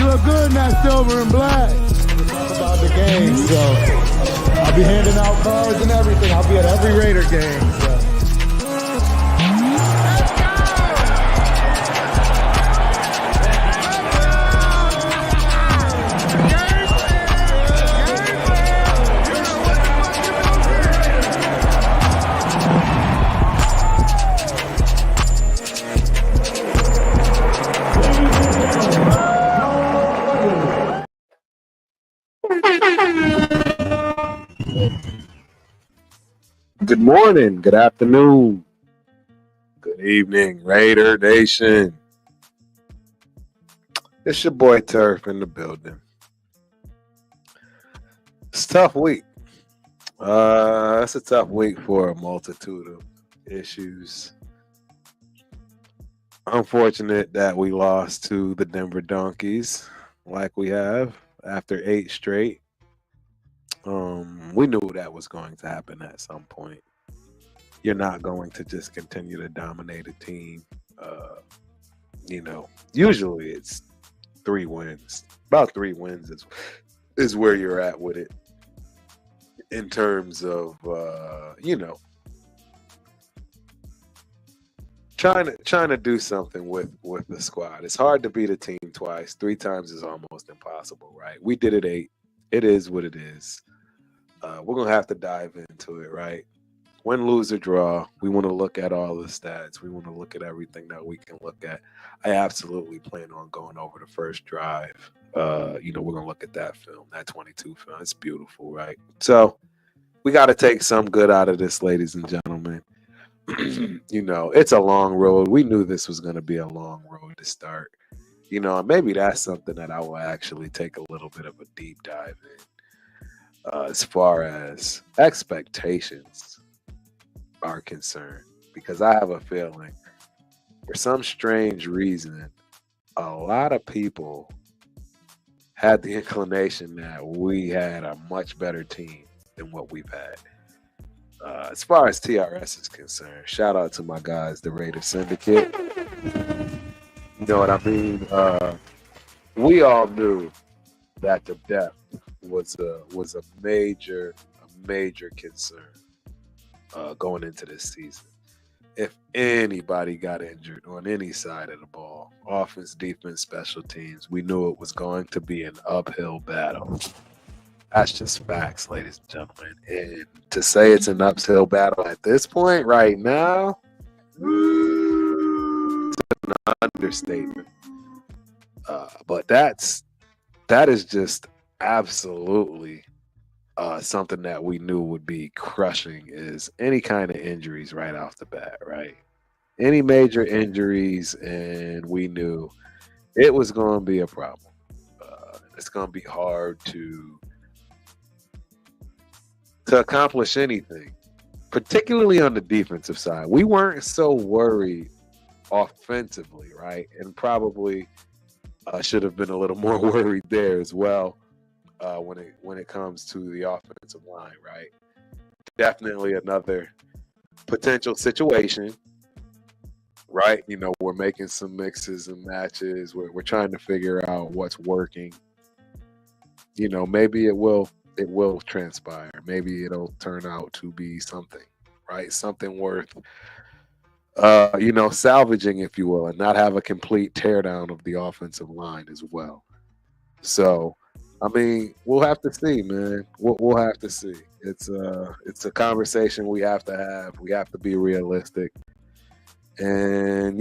look good in that silver and black. It's all about the game, so I'll be handing out cards and everything. I'll be at every Raider game. So. Good morning, good afternoon, good evening, Raider Nation. It's your boy Turf in the building. It's a tough week. It's a tough week for a multitude of issues. Unfortunate that we lost to the Denver Donkeys like we have after 8 straight. We knew that was going to happen at some point. You're not going to just continue to dominate a team. Usually it's 3 wins. About 3 wins is where you're at with it in terms of trying to do something with the squad. It's hard to beat a team twice. 3 times is almost impossible, right? We did it 8. It is what it is. We're going to have to dive into it, right? Win, lose, or draw, we want to look at all the stats. We want to look at everything that we can look at. I absolutely plan on going over the first drive. We're going to look at that film, that 22 film. It's beautiful, right? So we got to take some good out of this, ladies and gentlemen. It's a long road. We knew this was going to be a long road to start. Maybe that's something that I will actually take a little bit of a deep dive in. As far as expectations are concerned, because I have a feeling, for some strange reason, a lot of people had the inclination that we had a much better team than what we've had. As far as TRS is concerned, shout out to my guys, the Raider Syndicate. You know what I mean? We all knew that the depth was a major concern going into this season. If anybody got injured on any side of the ball, offense, defense, special teams, we knew it was going to be an uphill battle. That's just facts, ladies and gentlemen. And to say it's an uphill battle at this point right now, it's an understatement. But that is just absolutely something that we knew would be crushing, is any kind of injuries right off the bat, right? Any major injuries, and we knew it was going to be a problem. It's going to be hard to accomplish anything, particularly on the defensive side. We weren't so worried offensively, right? And probably should have been a little more worried there as well when it comes to the offensive line, right? Definitely another potential situation, right? We're making some mixes and matches. We're trying to figure out what's working. Maybe it will transpire. Maybe it'll turn out to be something, right? Something worth salvaging, if you will, and not have a complete teardown of the offensive line as well. So, we'll have to see, man. We'll have to see. It's a conversation we have to have. We have to be realistic. And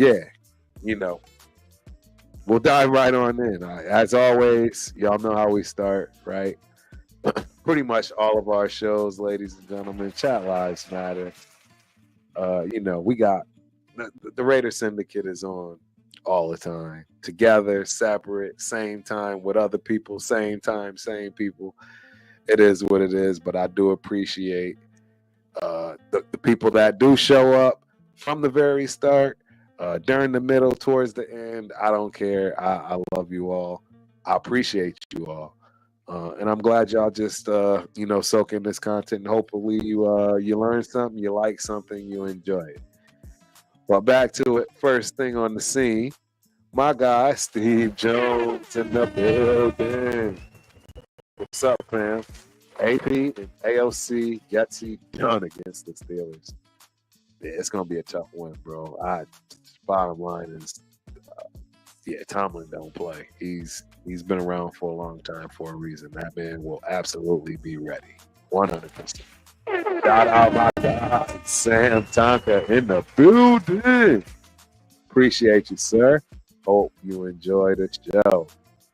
we'll dive right on in. As always, y'all know how we start, right? Pretty much all of our shows, ladies and gentlemen, chat lives matter. We got the Raider Syndicate is on all the time, together, separate, same time with other people, same time, same people. It is what it is, but I do appreciate the people that do show up from the very start, during the middle, towards the end. I don't care. I love you all. I appreciate you all. And I'm glad y'all just, soak in this content. And hopefully you learn something, you like something, you enjoy it. But back to it. First thing on the scene, My guy, Steve Jones in the building. What's up, fam? AP and AOC gets it done against the Steelers. Yeah, it's gonna be a tough one, bro. Bottom line is, yeah, Tomlin don't play. He's been around for a long time for a reason. That man will absolutely be ready, 100%. Shout out my guy, Sam Tonka in the building. Appreciate you, sir. Hope you enjoy the show.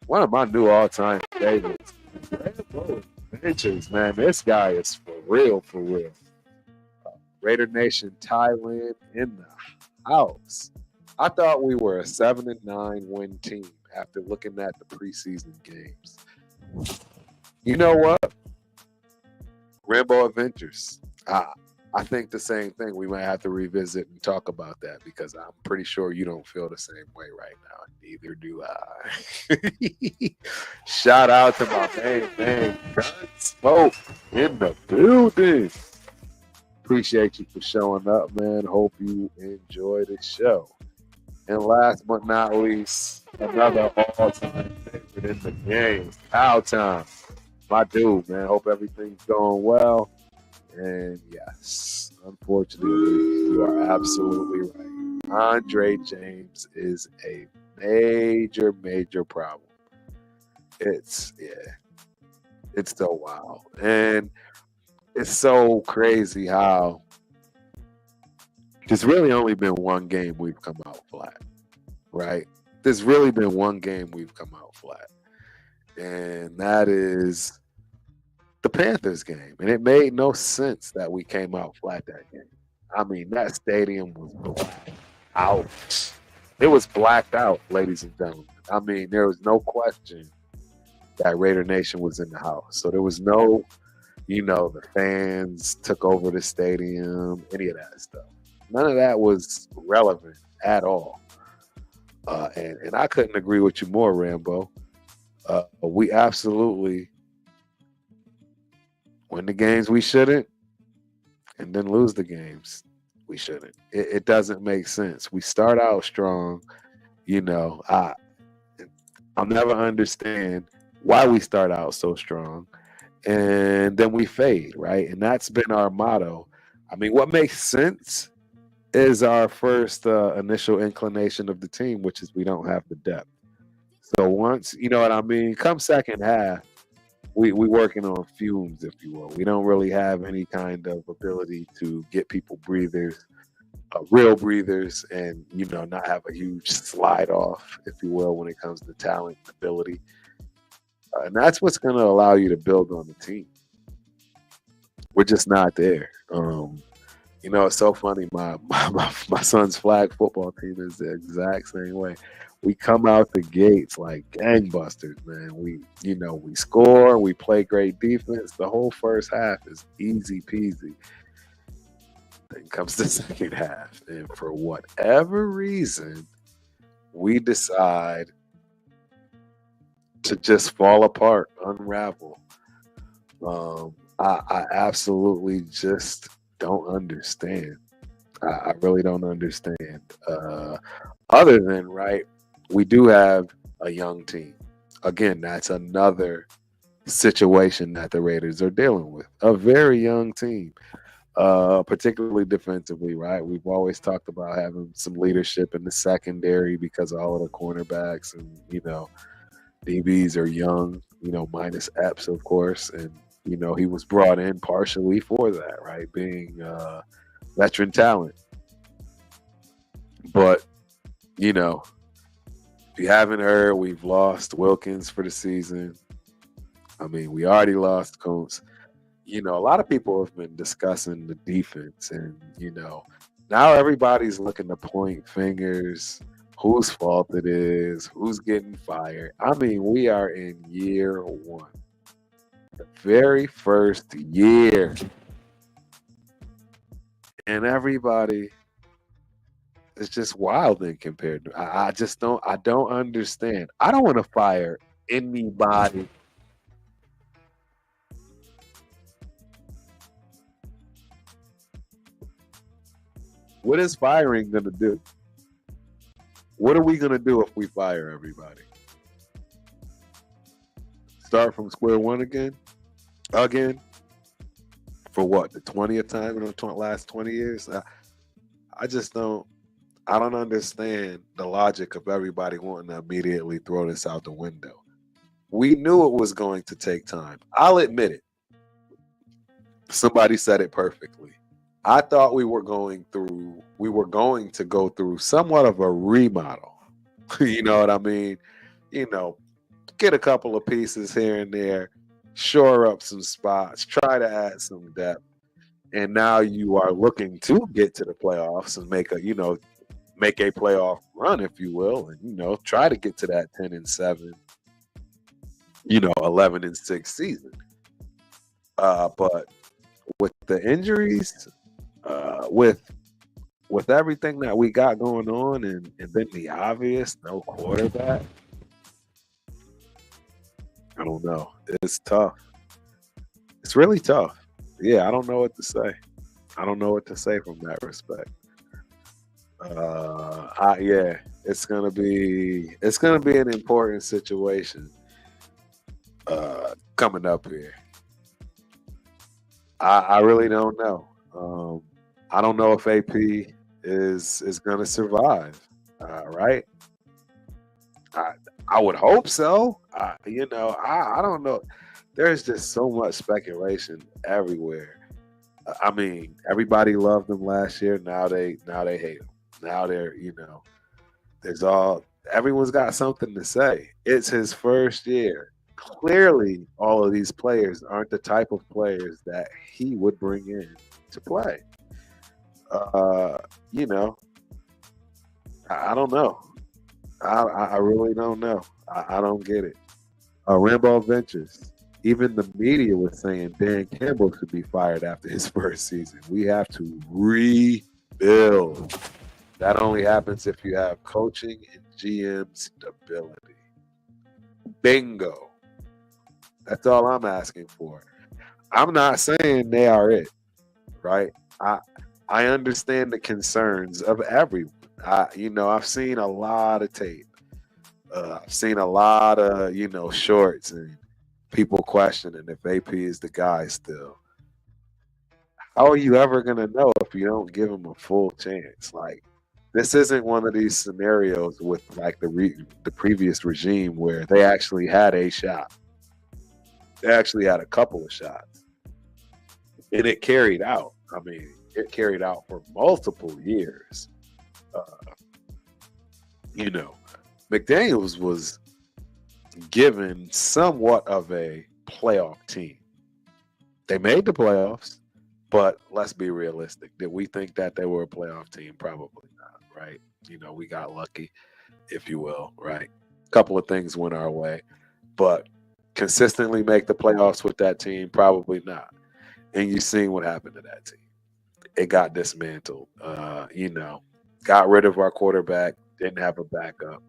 One of my new all-time favorites, Rambo Adventures, man. This guy is for real, for real. Raider Nation Thailand in the house. I thought we were a 7-9 win team after looking at the preseason games. You know what? Rambo Adventures. I think the same thing. We might have to revisit and talk about that because I'm pretty sure you don't feel the same way right now. Neither do I. Shout out to my man, Gunsmoke in the building. Appreciate you for showing up, man. Hope you enjoy the show. And last but not least, another all-time favorite in the game, Cow Time. My dude, man. Hope everything's going well. And yes, unfortunately, you are absolutely right. Andre James is a major problem. It's so wild. And it's so crazy how there's really only been one game we've come out flat, right? There's really been one game we've come out flat. And that is the Panthers game. And it made no sense that we came out flat that game. I mean, that stadium was blacked out. It was blacked out, ladies and gentlemen. I mean, there was no question that Raider Nation was in the house. So there was no, the fans took over the stadium, any of that stuff. None of that was relevant at all. And I couldn't agree with you more, Rambo. We absolutely win the games we shouldn't, and then lose the games we shouldn't. It doesn't make sense. We start out strong, I'll never understand why we start out so strong, and then we fade, right? And that's been our motto. I mean, what makes sense is our first initial inclination of the team, which is we don't have the depth. So once, you know what I mean, come second half, we working on fumes, if you will. We don't really have any kind of ability to get people breathers, real breathers, and not have a huge slide off, if you will, when it comes to talent and ability. And that's what's going to allow you to build on the team. We're just not there. It's so funny. My son's flag football team is the exact same way. We come out the gates like gangbusters, man. We score, we play great defense. The whole first half is easy peasy. Then comes the second half, and for whatever reason, we decide to just fall apart, unravel. I absolutely just don't understand. I really don't understand. Other than, right, we do have a young team. Again, that's another situation that the Raiders are dealing with. A very young team, particularly defensively, right? We've always talked about having some leadership in the secondary because all of the cornerbacks and, DBs are young, minus Epps, of course. And, he was brought in partially for that, right? Being veteran talent. But, if you haven't heard, we've lost Wilkins for the season. I mean, we already lost Coates. A lot of people have been discussing the defense, and, now everybody's looking to point fingers, whose fault it is, who's getting fired. I mean, we are in year one, the very first year. And everybody is just wild in compared to. I don't understand. I don't want to fire anybody. What is firing going to do? What are we gonna do if we fire everybody? Start from square one again? Again? For what? The 20th time in the last 20 years? I just don't. I don't understand the logic of everybody wanting to immediately throw this out the window. We knew it was going to take time. I'll admit it. Somebody said it perfectly. I thought we were going to go through somewhat of a remodel. You know what I mean? You know, get a couple of pieces here and there, shore up some spots, try to add some depth. And now you are looking to get to the playoffs and make a playoff run, if you will, and try to get to that 10-7, 11-6 season. But with the injuries, with everything that we got going on, and then the obvious, no quarterback, I don't know. It's tough. It's really tough. Yeah, I don't know what to say. I don't know what to say from that respect. It's gonna be an important situation coming up here. I really don't know. I don't know if AP is gonna survive. Right? I would hope so. I don't know. There's just so much speculation everywhere. I mean, everybody loved him last year. Now they hate him. Now everyone's got something to say. It's his first year. Clearly, all of these players aren't the type of players that he would bring in to play. I don't know. I really don't know. I don't get it. Rambo Ventures. Even the media was saying Dan Campbell should be fired after his first season. We have to rebuild. That only happens if you have coaching and GM stability. Bingo. That's all I'm asking for. I'm not saying they are it, right? I understand the concerns of everyone. I've seen a lot of tape. I've seen a lot of, shorts and people questioning if AP is the guy still. How are you ever going to know if you don't give him a full chance? Like, this isn't one of these scenarios with like the previous regime where they actually had a shot. They actually had a couple of shots. And it carried out. I mean, it carried out for multiple years. McDaniels was given somewhat of a playoff team. They made the playoffs, but let's be realistic. Did we think that they were a playoff team? Probably not, right? We got lucky, if you will, right? A couple of things went our way, but consistently make the playoffs with that team? Probably not. And you've seen what happened to that team. It got dismantled. Got rid of our quarterback, didn't have a backup.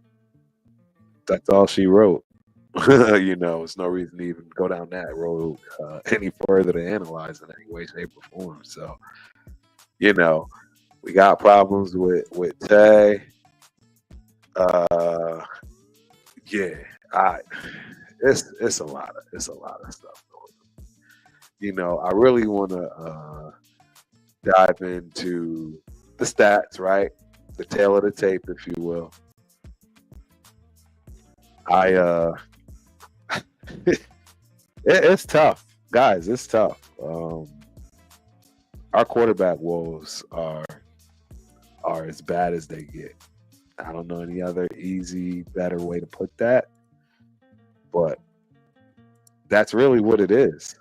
That's all she wrote. It's no reason to even go down that road any further to analyze in any way, shape, or form. So, we got problems with Tay. It's a lot of stuff going on. I really want to dive into the stats, right? The tail of the tape, if you will. It's tough, guys. It's tough. Our quarterback woes are as bad as they get. I don't know any other easy, better way to put that, but that's really what it is.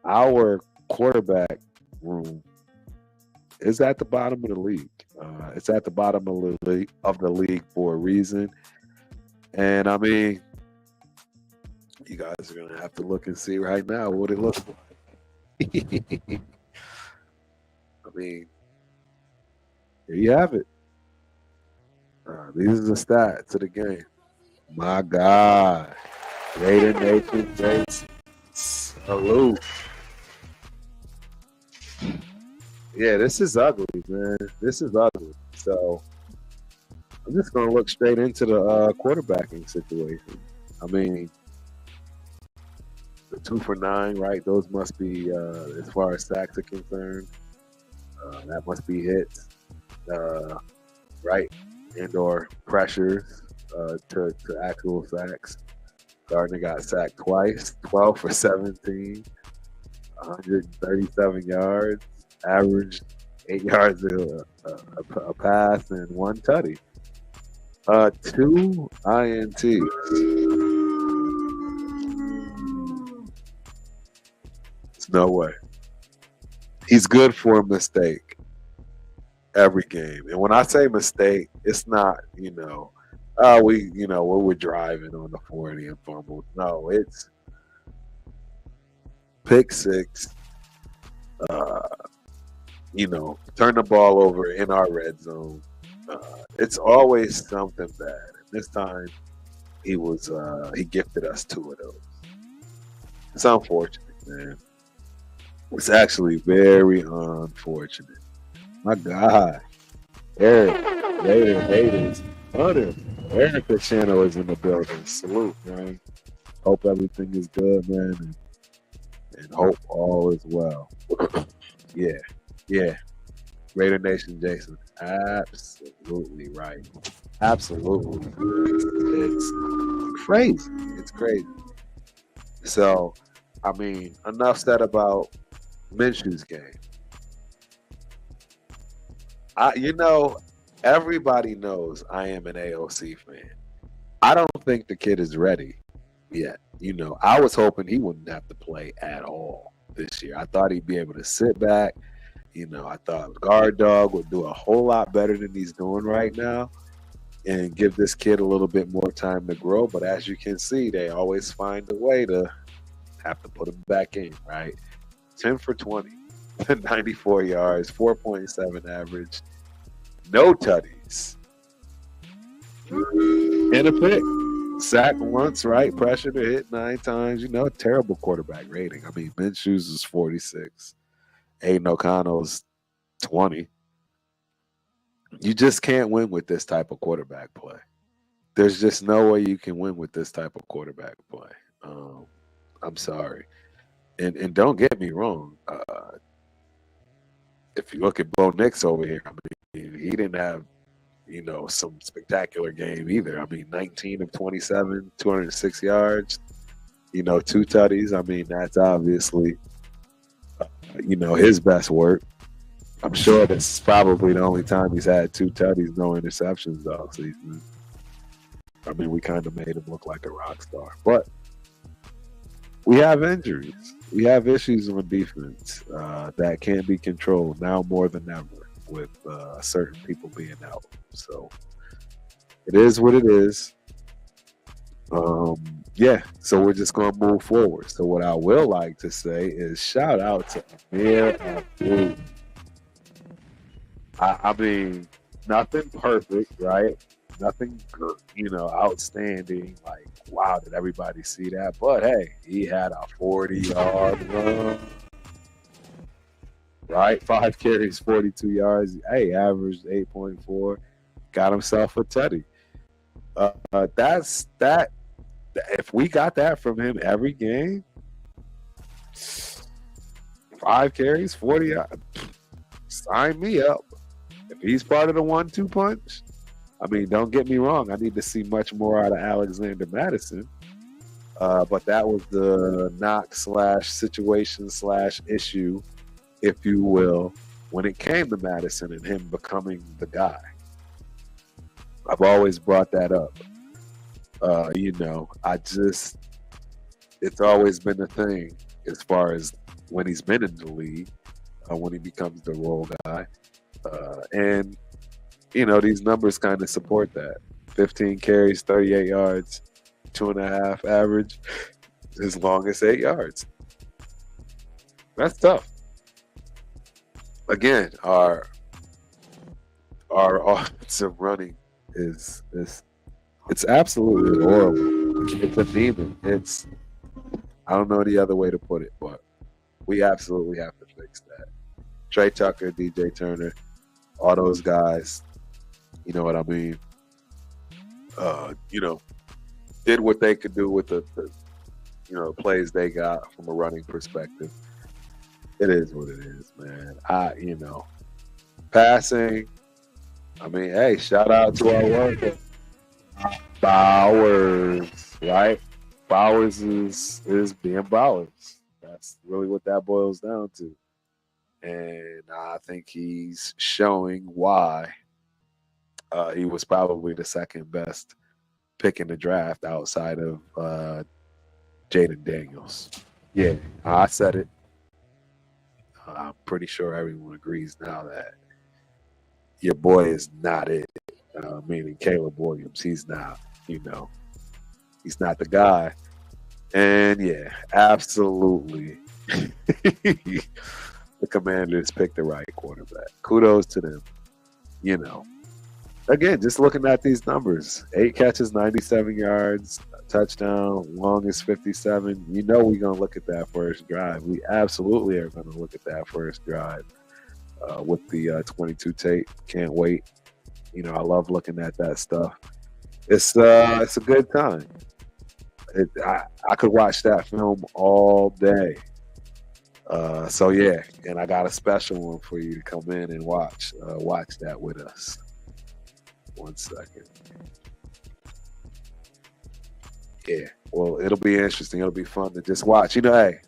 Our quarterback room is at the bottom of the league. It's at the bottom of the league for a reason. And I mean, you guys are gonna have to look and see right now what it looks like. I mean, here you have it. These are the stats of the game. My God, Raider Nation, Jason, salute. Yeah, this is ugly, man. This is ugly. So I'm just going to look straight into the quarterbacking situation. I mean, the 2 for 9, right? Those must be, as far as sacks are concerned, that must be hits, right? And or pressures to actual sacks. Gardner got sacked twice, 12 for 17, 137 yards, average 8 yards a pass, and 1 tutty. 2 INTs. There's no way. He's good for a mistake every game. And when I say mistake, it's not, we're driving on the 40 and fumbled. No, it's pick six, turn the ball over in our red zone. It's always something bad. And this time he gifted us 2 of those. It's unfortunate, man. It's actually very unfortunate. My God. Eric, Haters, Hunter, Eric Channel is in the building. Salute, man. Hope everything is good, man, and hope all is well. Yeah. Raider Nation, Jason. Absolutely right. Absolutely. It's crazy. It's crazy. So, I mean, enough said about Minshew's game. Everybody knows I am an AOC fan. I don't think the kid is ready yet. I was hoping he wouldn't have to play at all this year. I thought he'd be able to sit back. I thought Guard Dog would do a whole lot better than he's doing right now and give this kid a little bit more time to grow. But as you can see, they always find a way to have to put him back in, right? 10 for 20, 94 yards, 4.7 average, no tutties, and a pick. Sack once, right? Pressure to hit 9 times. Terrible quarterback rating. I mean, Minshew's is 46. Aidan O'Connell's 20. You just can't win with this type of quarterback play. There's just no way you can win with this type of quarterback play. I'm sorry. And don't get me wrong. If you look at Bo Nix over here, I mean, he didn't have, some spectacular game either. I mean, 19 of 27, 206 yards, 2 tutties. I mean, that's obviously, his best work. I'm sure this is probably the only time he's had 2 tutties, no interceptions all season. I mean, we kind of made him look like a rock star. But we have injuries. We have issues on defense that can't be controlled now more than ever with certain people being out. So it is what it is. So we're just going to move forward. So what I will like to say is shout out to Amir Abdul. I mean, nothing perfect, right? Nothing, outstanding. Like, wow, did everybody see that? But hey, he had a 40-yard run, right? 5 carries, 42 yards. Hey, averaged 8.4. Got himself a tutty. That's that. If we got that from him every game, 5 carries, 40 yards, sign me up. If he's part of the 1-2 punch, I mean, don't get me wrong. I need to see much more out of Alexander Mattison. But that was the knock / situation / issue, if you will, when it came to Mattison and him becoming the guy. I've always brought that up. It's always been a thing as far as when he's been in the league, when he becomes the role guy. And these numbers kind of support that. 15 carries, 38 yards, 2.5 average, as long as 8 yards. That's tough. Again, our offensive running is it's absolutely horrible. It's anemic. I don't know the other way to put it, but we absolutely have to fix that. Trey Tucker, DJ Turner, all those guys, you know what I mean? you know, did what they could do with the plays they got from a running perspective. It is what it is, man. Passing. I mean, hey, shout out to our worker, Bowers, right? Bowers is being Bowers. That's really what that boils down to. And I think he's showing why he was probably the second best pick in the draft outside of Jaden Daniels. Yeah, I said it. I'm pretty sure everyone agrees now that your boy is not it. Meaning Caleb Williams. He's not, he's not the guy. And yeah, absolutely. The Commanders picked the right quarterback. Kudos to them. Again, just looking at these numbers, 8 catches, 97 yards, touchdown, longest 57. We're going to look at that first drive. We absolutely are going to look at that first drive with the 22 tape. Can't wait. I love looking at that stuff. It's a good time. I could watch that film all day. So yeah, and I got a special one for you to come in and watch that with us. 1 second. Yeah, well, it'll be interesting. It'll be fun to just watch. Hey,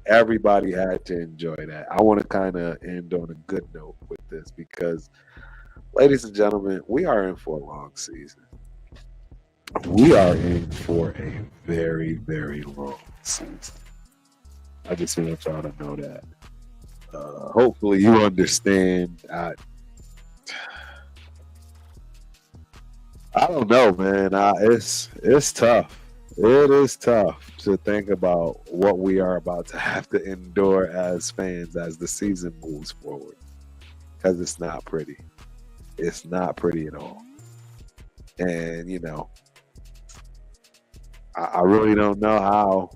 everybody had to enjoy that. I want to kind of end on a good note with this because, ladies and gentlemen, we are in for a long season. We are in for a very, very long season. I just want y'all to know that. Hopefully you understand. I don't know, man. It's tough. It is tough to think about what we are about to have to endure as fans as the season moves forward. Because it's not pretty. It's not pretty at all. And, I really don't know how.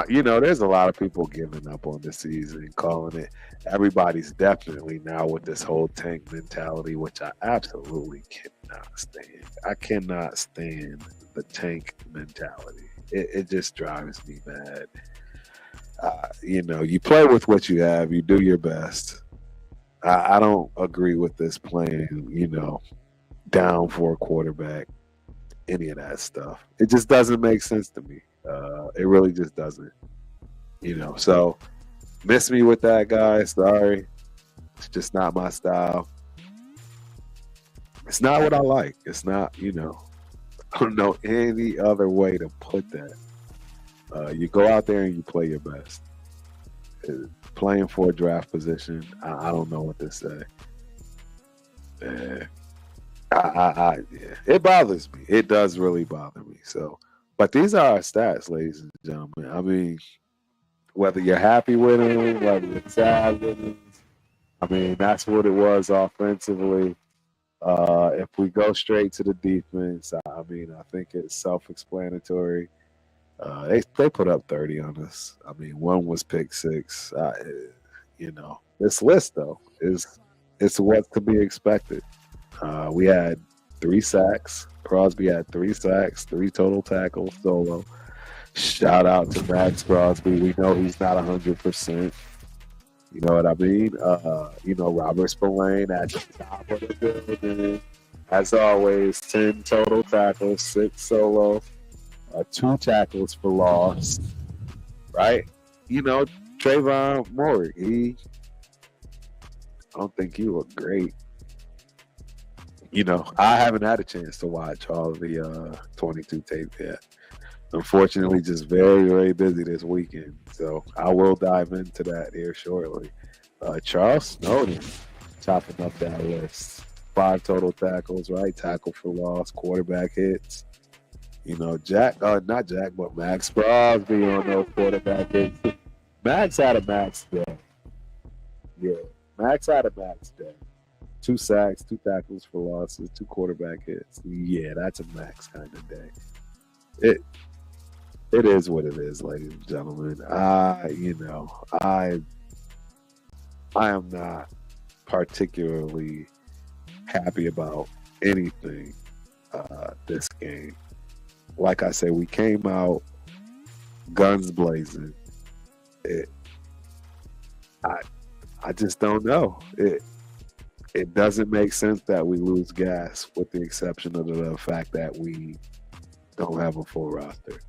There's a lot of people giving up on the season, calling it. Everybody's definitely now with this whole tank mentality, which I absolutely cannot stand. I cannot stand the tank mentality. It just drives me mad. You play with what you have. You do your best. I don't agree with this playing, down for a quarterback, any of that stuff. It just doesn't make sense to me. It really just doesn't. So miss me with that, guys. Sorry. It's just not my style. It's not what I like. It's not, I don't know any other way to put that. You go out there and you play your best. Playing for a draft position, I don't know what to say. It bothers me. It does really bother me. So, but these are our stats, ladies and gentlemen. I mean, whether you're happy with them, whether you're sad with them, I mean, that's what it was offensively. If we go straight to the defense, I mean, I think it's self-explanatory. They put up 30 on us. I mean, one was pick 6. This list though it's what to be expected. We had 3 sacks. Crosby had 3 sacks, 3 total tackles solo. Shout out to Max Crosby. We know he's not 100%. You know what I mean? Robert Spillane at the top of the building. As always, 10 total tackles, 6 solo, 2 tackles for loss. Right? Trayvon Moore, I don't think he looked great. I haven't had a chance to watch all of the 22 tape yet. Unfortunately, just very, very busy this weekend. So I will dive into that here shortly. Charles Snowden chopping up that list. 5 total tackles, right? Tackle for loss, quarterback hits. Not Jack, but Max Crosby on those quarterback hits. Max had a max day. Yeah, Max had a max day. 2 sacks, 2 tackles for losses, 2 quarterback hits. Yeah, that's a max kind of day. It is what it is, ladies and gentlemen. I am not particularly happy about anything this game. Like I said, we came out guns blazing. I just don't know. It doesn't make sense that we lose gas, with the exception of the fact that we don't have a full roster.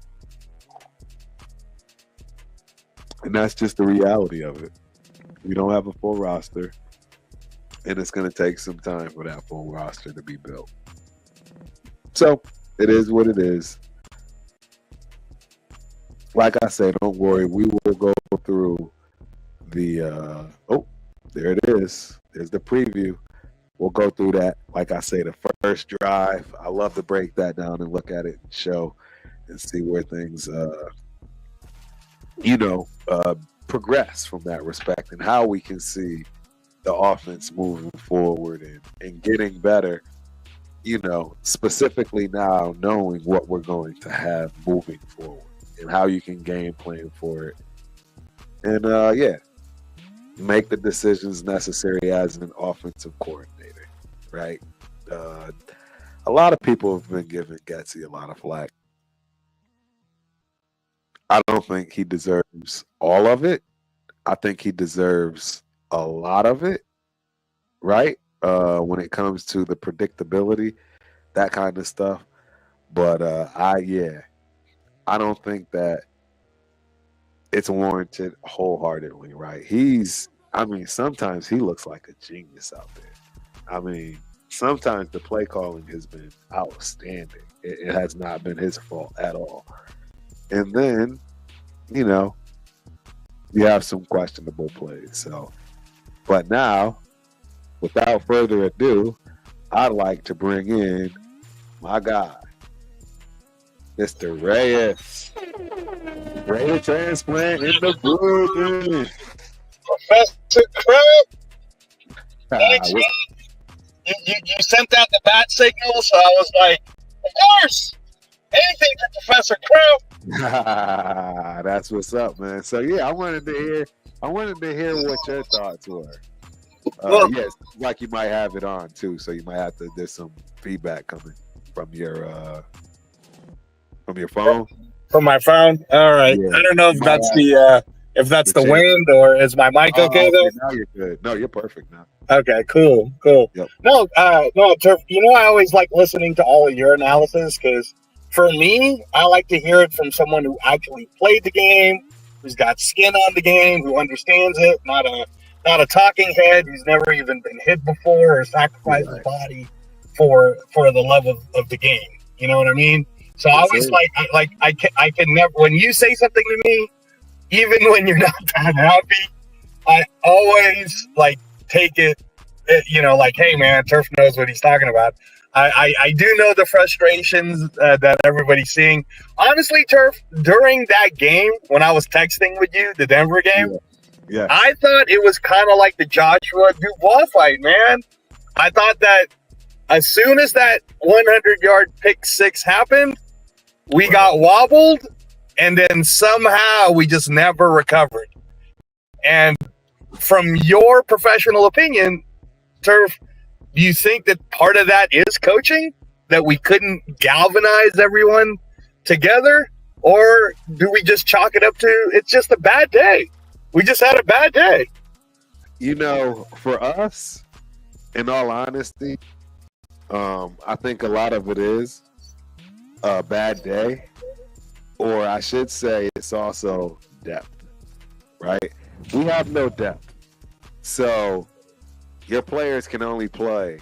And that's just the reality of it. We don't have a full roster, and it's going to take some time for that full roster to be built. So it is what it is. Like I said, don't worry. We will go through the there it is. There's the preview. We'll go through that. Like I say, the first drive. I love to break that down and look at it and show and see where things progress from that respect, and how we can see the offense moving forward and getting better, specifically now knowing what we're going to have moving forward and how you can game plan for it. And make the decisions necessary as an offensive coordinator, right? A lot of people have been giving Getsy a lot of flack. I don't think he deserves all of it. I think he deserves a lot of it, right? When it comes to the predictability, that kind of stuff. But I don't think that it's warranted wholeheartedly, right? Sometimes he looks like a genius out there. Sometimes the play calling has been outstanding. It has not been his fault at all. And then, you have some questionable plays. So, but now, without further ado, I'd like to bring in my guy, Mr. Reyes. Reyes transplant in the building. Professor Crab. Thanks, man. You sent out the bat signal, so I was like, of course, anything for Professor Crab. That's what's up, man. So yeah, I wanted to hear what your thoughts were. Yes, like you might have it on too, so you might have to. There's some feedback coming from your phone. From my phone. All right. Yeah. I don't know if that's the wind, or is my mic okay though? Now you're good. No, you're perfect now. Okay, cool. Yep. No, Turf, I always like listening to all of your analysis, because for me, I like to hear it from someone who actually played the game, who's got skin on the game, who understands it, not a talking head who's never even been hit before or sacrificed his body for the love of the game. You know what I mean? So I always I can never, when you say something to me, even when you're not that happy, I always take it, hey man, Turf knows what he's talking about. I do know the frustrations that everybody's seeing. Honestly, Turf, during that game, when I was texting with you, the Denver game, yeah. I thought it was kind of like the Joshua Dubois fight, man. I thought that as soon as that 100-yard pick six happened, we got wobbled, and then somehow we just never recovered. And from your professional opinion, Turf, do you think that part of that is coaching, that we couldn't galvanize everyone together? Or do we just chalk it up to it's just a bad day? We just had a bad day. For us, in all honesty, I think a lot of it is a bad day, or I should say it's also depth, right? We have no depth. So your players can only play,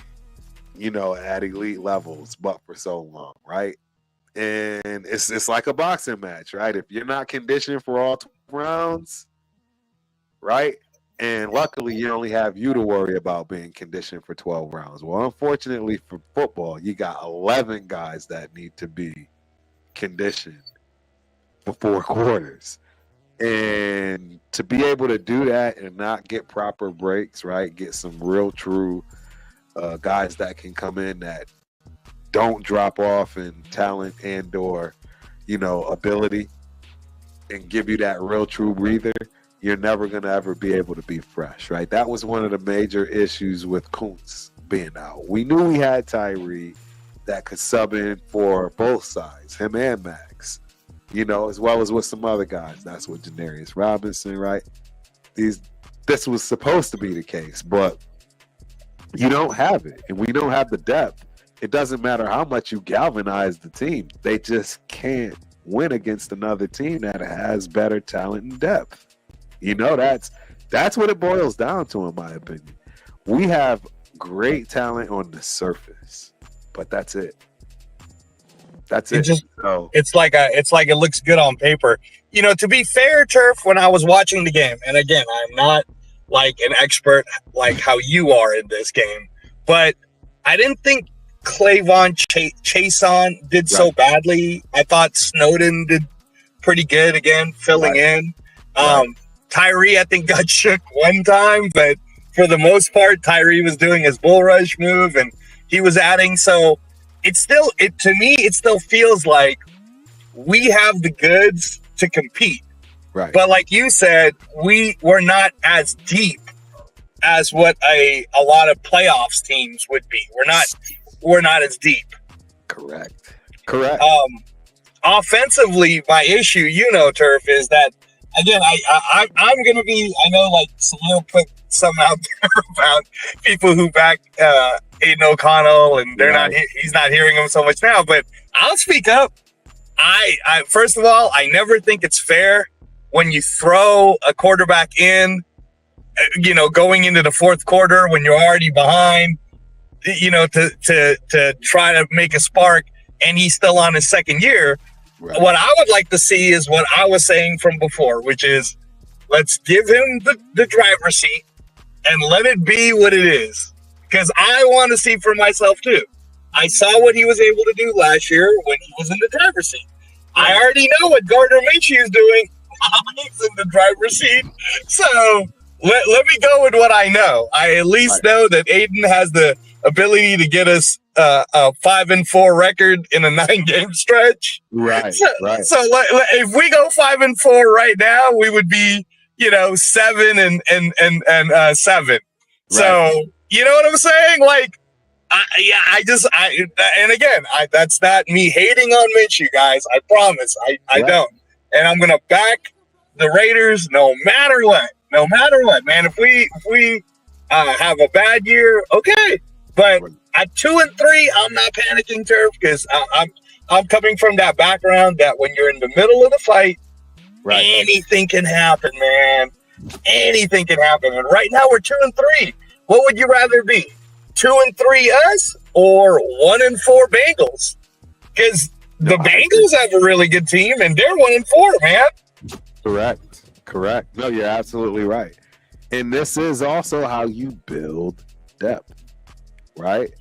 at elite levels, but for so long, right? And it's like a boxing match, right? If you're not conditioned for all 12 rounds, right? And luckily, you only have you to worry about being conditioned for 12 rounds. Well, unfortunately for football, you got 11 guys that need to be conditioned for 4 quarters. And to be able to do that and not get proper breaks, right? Get some real true guys that can come in that don't drop off in talent and or, ability, and give you that real true breather. You're never going to ever be able to be fresh, right? That was one of the major issues with Kuntz being out. We knew we had Tyree that could sub in for both sides, him and Max, as well as with some other guys. That's what Janarius Robinson, right? This was supposed to be the case, but you don't have it, and we don't have the depth. It doesn't matter how much you galvanize the team. They just can't win against another team that has better talent and depth. That's what it boils down to, in my opinion. We have great talent on the surface, but that's it. That's it. It's like it looks good on paper. To be fair, Turf, when I was watching the game, and again, I'm not like an expert like how you are in this game, but I didn't think Clavon Chason did so badly. I thought Snowden did pretty good again, filling in. Tyree, I think, got shook one time, but for the most part, Tyree was doing his bull rush move and he was adding. So to me, it still feels like we have the goods to compete. Right. But like you said, we're not as deep as what a lot of playoffs teams would be. We're not as deep. Correct. Offensively, my issue, Turf, is that again, I'm gonna be. I know, like Salil put some out there about people who back Aidan O'Connell, and they're not. He's not hearing them so much now. But I'll speak up. I first of all, I never think it's fair when you throw a quarterback in, going into the fourth quarter when you're already behind, to try to make a spark, and he's still on his second year. Right. What I would like to see is what I was saying from before, which is let's give him the driver's seat and let it be what it is. Because I want to see for myself too. I saw what he was able to do last year when he was in the driver's seat. I already know what Gardner Minshew is doing. He's in the driver's seat. So let me go with what I know. I at least know that Aidan has the ability to get us a 5-4 record in a 9-game stretch. Right. So if we go 5-4 right now, we would be 7 and 7. Right. So you know what I'm saying? Like, and again, that's not me hating on Minshew, guys. I promise, I don't. And I'm gonna back the Raiders no matter what. No matter what, man. If we have a bad year, okay. But at 2-3, I'm not panicking, Turf, because I'm coming from that background that when you're in the middle of the fight, anything can happen, man. Anything can happen. And right now we're 2-3. What would you rather be? 2-3 us or 1-4 Bengals? Because the Bengals have a really good team and they're 1-4, man. Correct. No, you're absolutely right. And this is also how you build depth. Right?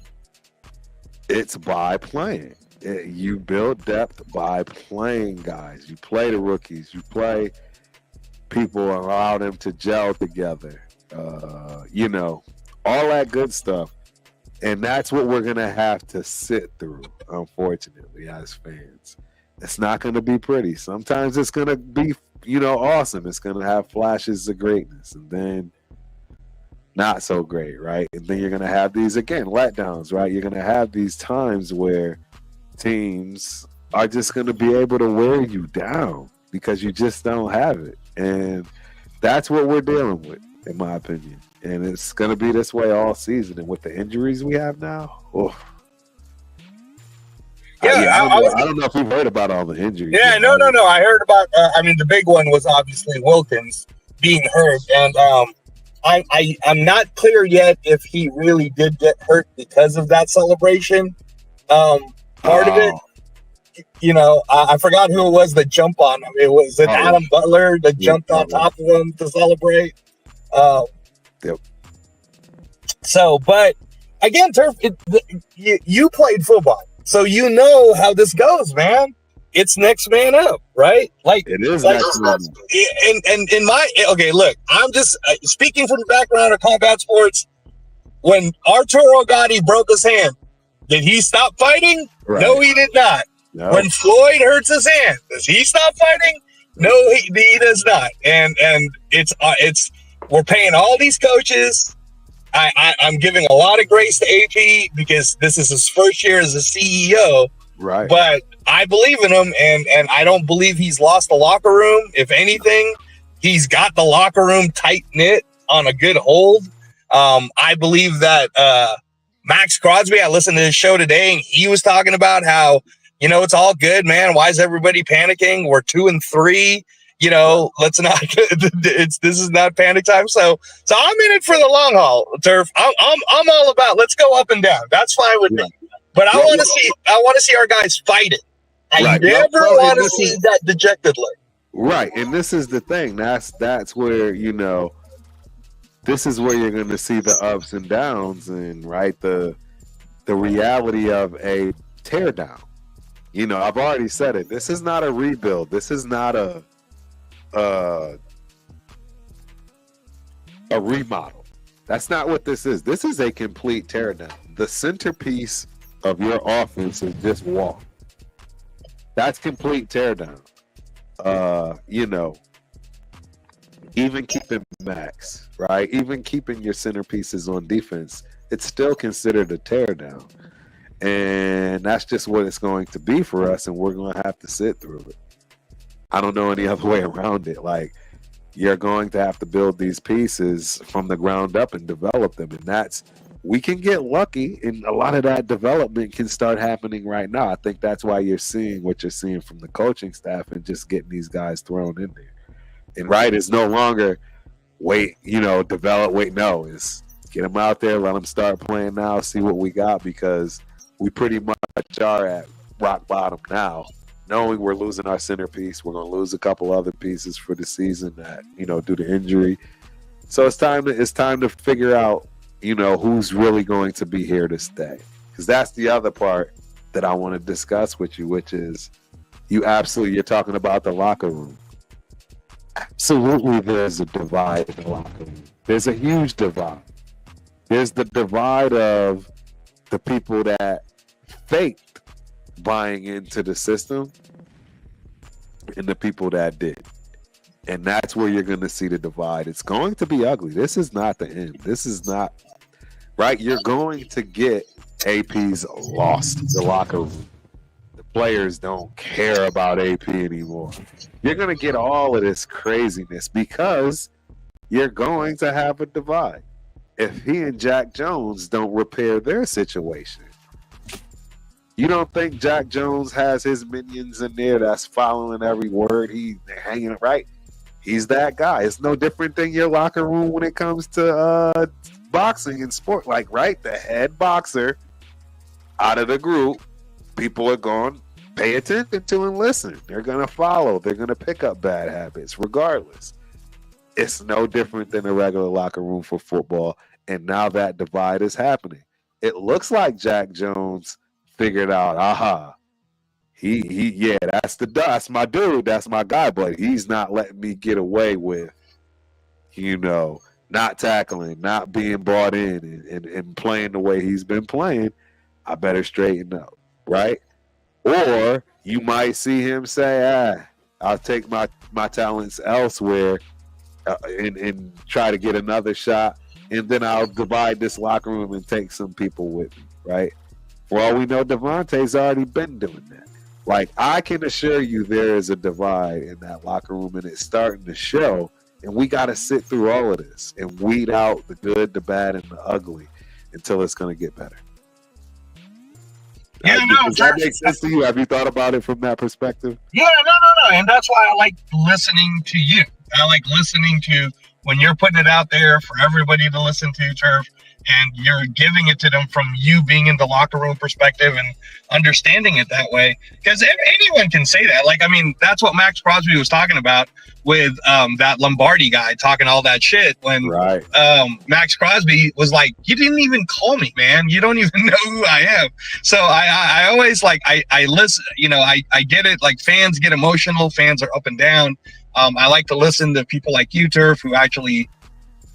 It's by playing. You build depth by playing guys. You play the rookies. You play people and allow them to gel together. All that good stuff. And that's what we're going to have to sit through, unfortunately, as fans. It's not going to be pretty. Sometimes it's going to be, awesome. It's going to have flashes of greatness. And then not so great, right? And then you're going to have these, again, letdowns, right? You're going to have these times where teams are just going to be able to wear you down because you just don't have it. And that's what we're dealing with, in my opinion. And it's going to be this way all season. And with the injuries we have now, I don't know if you've heard about all the injuries. Yeah, no. I heard about, the big one was obviously Wilkins being hurt. And, I'm not clear yet if he really did get hurt because of that celebration. Part of it, I forgot who it was that jumped on him. It was Adam Butler that jumped on top of him to celebrate. Yep. So, but again, Turf, you played football, so you know how this goes, man. It's next man up, right? Like it is next man up. And in my look, I'm just speaking from the background of combat sports. When Arturo Gatti broke his hand, did he stop fighting? Right. No, he did not. No. When Floyd hurts his hand, does he stop fighting? No, he does not. And it's we're paying all these coaches I'm giving a lot of grace to AP because this is his first year as a CEO. Right. But I believe in him, and I don't believe he's lost the locker room. If anything, he's got the locker room tight knit on a good hold. I believe that Max Crosby, I listened to his show today, and he was talking about how, it's all good, man. Why is everybody panicking? We're 2-3. Let's not. This is not panic time. So I'm in it for the long haul, Turf. I'm all about let's go up and down. That's fine with me. But I want to see our guys fight it. I never want to see that dejected look. Right, and this is the thing. That's where this is where you're going to see the ups and downs, and the reality of a teardown. I've already said it. This is not a rebuild. This is not a remodel. That's not what this is. This is a complete teardown. The centerpiece of your offense is just Wall. That's complete teardown. Even keeping Max, right? Even keeping your centerpieces on defense, it's still considered a teardown. And that's just what it's going to be for us, and we're going to have to sit through it. I don't know any other way around it. You're going to have to build these pieces from the ground up and develop them. And we can get lucky, and a lot of that development can start happening right now. I think that's why you're seeing what you're seeing from the coaching staff and just getting these guys thrown in there. And it's no longer develop, no, it's get them out there, let them start playing now, see what we got, because we pretty much are at rock bottom now. Knowing we're losing our centerpiece, we're going to lose a couple other pieces for the season that, due to injury. So it's time to figure out, who's really going to be here to stay. Because that's the other part that I want to discuss with you, which is you're talking about the locker room. Absolutely, there's a divide in the locker room. There's a huge divide. There's the divide of the people that faked buying into the system and the people that did. And that's where you're going to see the divide. It's going to be ugly. This is not the end. This is not, right? You're going to get AP's lost the locker room. The players don't care about AP anymore. You're going to get all of this craziness because you're going to have a divide. If he and Jack Jones don't repair their situation, you don't think Jack Jones has his minions in there that's following every word he's hanging, right? He's that guy. It's no different than your locker room when it comes to boxing and sport. Right? The head boxer out of the group, people are going to pay attention to and listen. They're going to follow. They're going to pick up bad habits regardless. It's no different than a regular locker room for football. And now that divide is happening. It looks like Jack Jones figured out, that's my dude, that's my guy, but he's not letting me get away with, not tackling, not being brought in and playing the way he's been playing. I better straighten up, right? Or you might see him say, I'll take my talents elsewhere and try to get another shot, and then I'll divide this locker room and take some people with me, right? For all we know, Devontae's already been doing that. I can assure you there is a divide in that locker room, and it's starting to show, and we got to sit through all of this and weed out the good, the bad, and the ugly until it's going to get better. Yeah, does that make sense to you? Have you thought about it from that perspective? Yeah, no. And that's why I like listening to you. I like listening to when you're putting it out there for everybody to listen to, Turf, and you're giving it to them from you being in the locker room perspective and understanding it that way. Because anyone can say that. That's what Max Crosby was talking about with that Lombardi guy talking all that shit when Max Crosby was like, you didn't even call me, man. You don't even know who I am. So I always I listen, I get it. Fans get emotional. Fans are up and down. I like to listen to people like you, Turf, who actually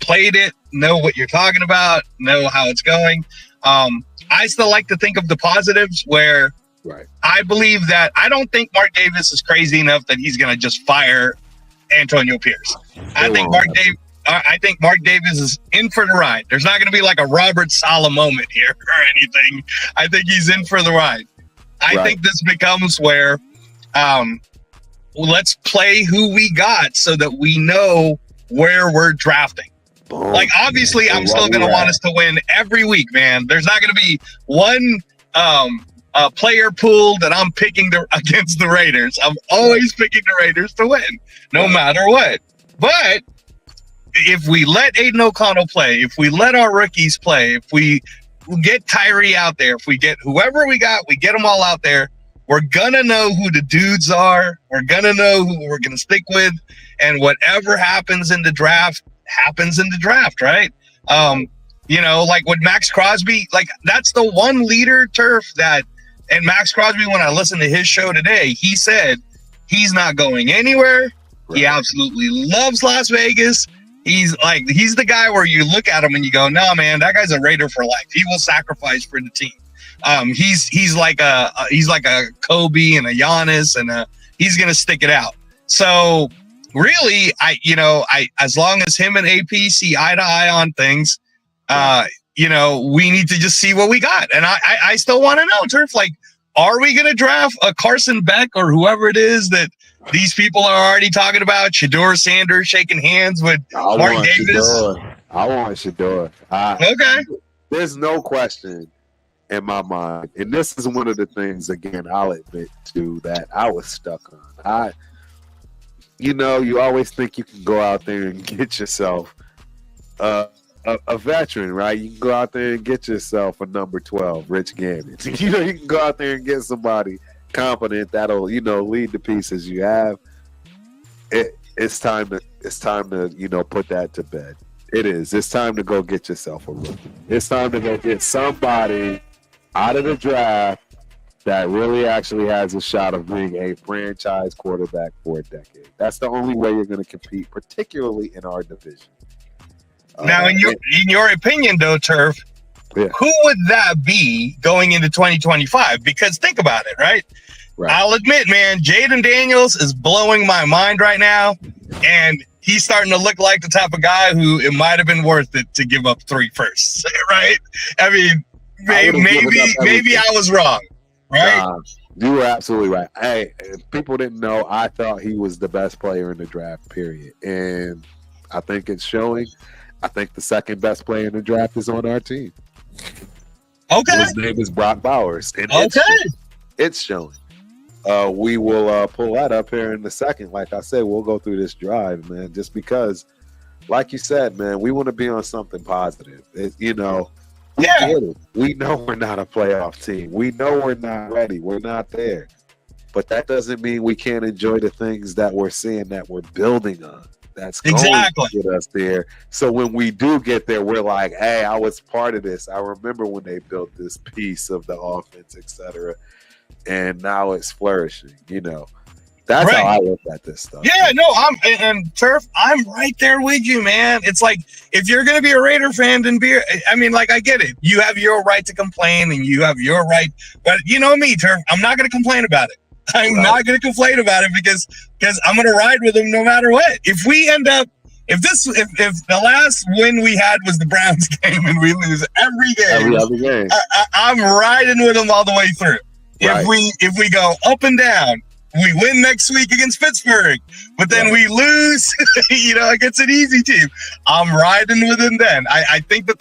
played it, know what you're talking about, know how it's going. I still like to think of the positives where I believe that I don't think Mark Davis is crazy enough that he's going to just fire Antonio Pierce. I think I think Mark Davis is in for the ride. There's not going to be like a Robert Saleh moment here or anything. I think he's in for the ride. I think this becomes where let's play who we got so that we know where we're drafting. Boom. Like, obviously, I'm still going to want us to win every week, man. There's not going to be one player pool that I'm picking against the Raiders. I'm always picking the Raiders to win, no matter what. But if we let Aidan O'Connell play, if we let our rookies play, if we get Tyree out there, if we get whoever we got, we get them all out there, we're going to know who the dudes are. We're going to know who we're going to stick with. And whatever happens in the draft, happens in the draft, right? You know, like with Max Crosby, like that's the one leader, Turf, that, and Max Crosby, when I listened to his show today, he said he's not going anywhere. Right. He absolutely loves Las Vegas. He's the guy where you look at him and you go, no, man, that guy's a Raider for life. He will sacrifice for the team. He's like a Kobe and a Giannis, and he's gonna stick it out. So really, as long as him and AP see eye to eye on things, we need to just see what we got. And I still want to know, Turf, like, are we gonna draft a Carson Beck or whoever it is that these people are already talking about? Shedeur Sanders shaking hands with Mark Davis. I want Shedeur. Okay. There's no question in my mind, and this is one of the things, again, I'll admit to, that I was stuck on. You always think you can go out there and get yourself a veteran, right? You can go out there and get yourself a number 12, Rich Gannon. You can go out there and get somebody competent that'll, lead the pieces you have. It's time to, put that to bed. It is. It's time to go get yourself a rookie. It's time to go get somebody out of the draft that really actually has a shot of being a franchise quarterback for a decade. That's the only way you're going to compete, particularly in our division. Now, in your opinion, though, Turf, who would that be going into 2025? Because think about it, right? I'll admit, man, Jaden Daniels is blowing my mind right now, and he's starting to look like the type of guy who it might have been worth it to give up 3 firsts, right? I mean, maybe I was wrong, right? You were absolutely right. Hey, if people didn't know, I thought he was the best player in the draft, period. And I think it's showing. I think the second best player in the draft is on our team. Okay. His name is Brock Bowers. And it's showing. We will pull that up here in a second. Like I said, we'll go through this drive, man, just because, like you said, man, we want to be on something positive. We know we're not a playoff team. We know we're not ready. We're not there. But that doesn't mean we can't enjoy the things that we're seeing, that we're building on. That's going to get us there. So when we do get there, we're like, hey, I was part of this. I remember when they built this piece of the offense, etc. And now it's flourishing. That's how I look at this stuff. Yeah, no, and Turf, I'm right there with you, man. It's like, if you're going to be a Raider fan, then I get it. You have your right to complain, and you have your right. But you know me, Turf, I'm not going to complain about it. I'm not going to complain about it because I'm going to ride with them no matter what. If we end up, if the last win we had was the Browns game and we lose every game, I'm riding with them all the way through. Right. If we go up and down, we win next week against Pittsburgh, but then we lose, against an easy team, I'm riding with them then. I think that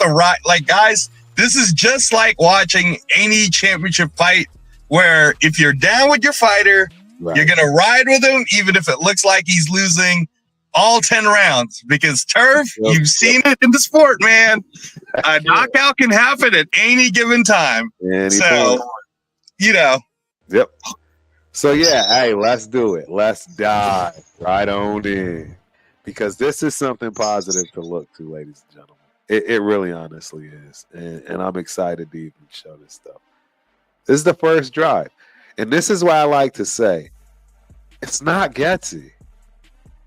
guys, this is just like watching any championship fight, where if you're down with your fighter, you're going to ride with him, even if it looks like he's losing all 10 rounds. Because Turf, you've seen it in the sport, man. A knockout can happen at any given time. So, Yep. So, hey, let's do it. Let's dive right on in. Because this is something positive to look to, ladies and gentlemen. It really honestly is. And I'm excited to even show this stuff. This is the first drive. And this is why I like to say, it's not Getsy.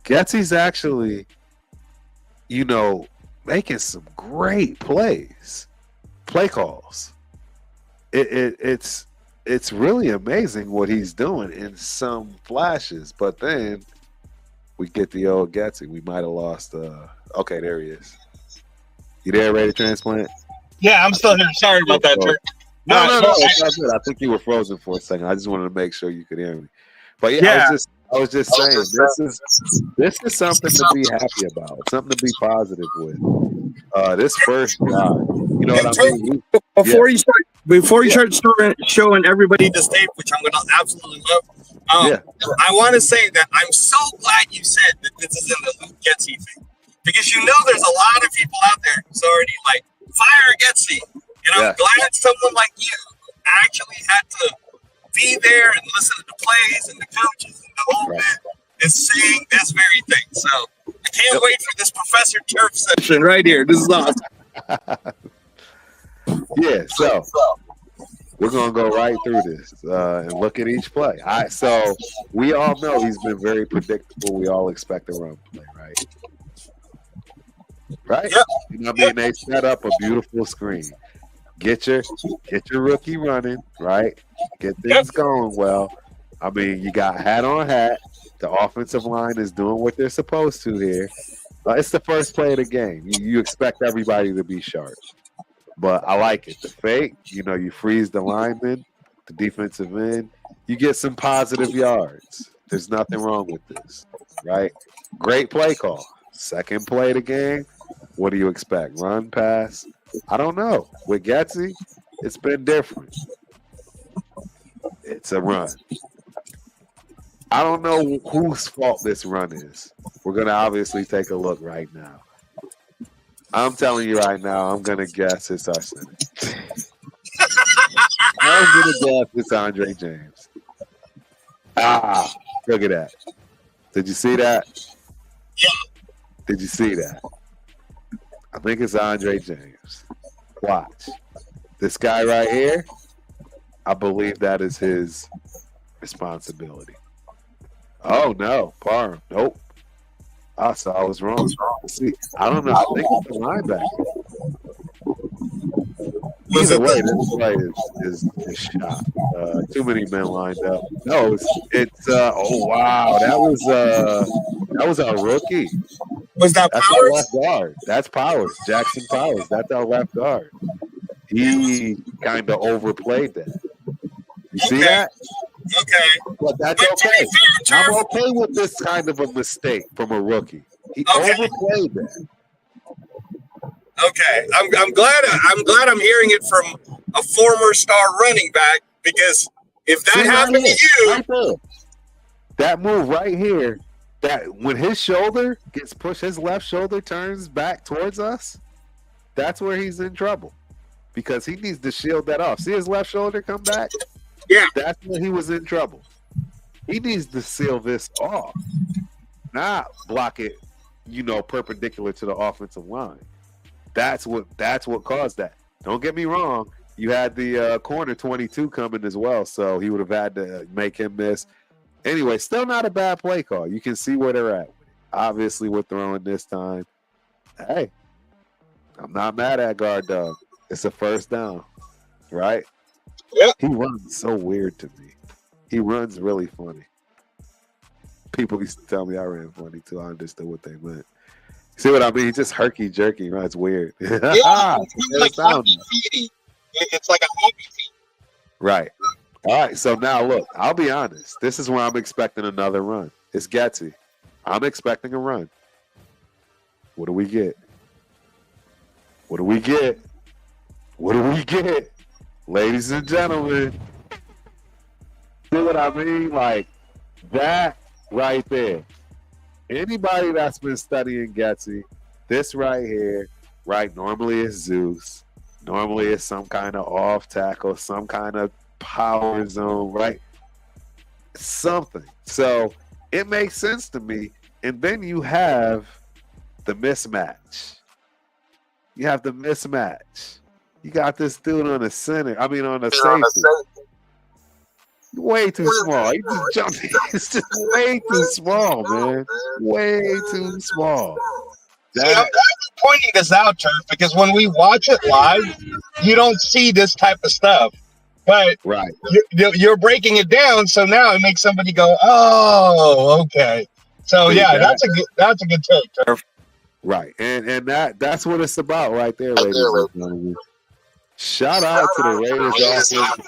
Getsy's actually, making some great play calls. It's really amazing what he's doing in some flashes. But then we get the old Getsy. We might have lost. Okay, there he is. You there, ready to transplant? Yeah, I'm still here. Sorry about that, Turk. No. It's not good. I think you were frozen for a second. I just wanted to make sure you could hear me. But yeah. I was just saying, this is something to be happy about, something to be positive with. This first drive, you know what I mean? Before you start showing everybody this tape, which I'm gonna absolutely love, I want to say that I'm so glad you said that this isn't a Luke Getsy thing, because you know there's a lot of people out there who's already like fire Getsy, and I'm glad someone like you actually had to be there and listen to the plays and the coaches and the whole bit is saying this very thing. So I can't wait for this Professor Turf session right here. This is awesome. Yeah, so we're gonna go right through this and look at each play. So we all know he's been very predictable. We all expect a run play, right? Right? Yep. You know what I mean? They set up a beautiful screen. Get your rookie running, right? Get things going well. I mean, you got hat on hat. The offensive line is doing what they're supposed to here. It's the first play of the game. You expect everybody to be sharp. But I like it. The fake, you freeze the lineman, the defensive end. You get some positive yards. There's nothing wrong with this, right? Great play call. Second play of the game. What do you expect? Run, pass? I don't know. With Getsy, it's been different. It's a run. I don't know whose fault this run is. We're going to obviously take a look right now. I'm telling you right now, I'm going to guess it's our center. I'm going to guess it's Andre James. Look at that. Did you see that? Yeah. Did you see that? I think it's Andre James. Watch. This guy right here, I believe that is his responsibility. Oh, no. Parham. Nope. I was wrong. See, I don't know. I think it's the linebacker. Either way, this play is shot. Too many men lined up. No, it's oh wow, that was our rookie. Was that That's Powers? our left guard. That's Powers, Jackson Powers. That's our left guard. He kind of overplayed that. You see that? Okay. But that's okay. I'm okay with this kind of a mistake from a rookie. He overplayed that. Okay, I'm glad I'm hearing it from a former star running back, because if that happened to you, right there, that move right here, that when his shoulder gets pushed, his left shoulder turns back towards us, that's where he's in trouble, because he needs to shield that off. See his left shoulder come back? Yeah, that's where he was in trouble. He needs to seal this off, not block it, perpendicular to the offensive line. That's what caused that. Don't get me wrong. You had the corner 22 coming as well, so he would have had to make him miss. Anyway, still not a bad play call. You can see where they're at. Obviously, we're throwing this time. Hey, I'm not mad at guard dog. It's a first down, right? Yeah. He runs so weird to me. He runs really funny. People used to tell me I ran funny too. I understood what they meant. See what I mean? He just herky-jerky, right? It's weird. Yeah, it's like it's like a hockey team. Right. All right, so now look, I'll be honest. This is where I'm expecting another run. It's Getsy. I'm expecting a run. What do we get? What do we get? What do we get? Ladies and gentlemen. See what I mean? Like that right there. Anybody that's been studying Getsy, this right here, right, normally it's Zeus. Normally it's some kind of off tackle, some kind of power zone, right? Something. So it makes sense to me. And then you have the mismatch. You have the mismatch. You got this dude on the center. I mean, on the safety. Way too small. He just jumped. It's just way too small, man. Way too small. See, I'm glad you're pointing this out, Turf, because when we watch it live, you don't see this type of stuff. But right, you're breaking it down, so now it makes somebody go, "Oh, okay." So yeah, that's a good take, Turf. Right, and that's what it's about right there, ladies and gentlemen. Shout out to the Raiders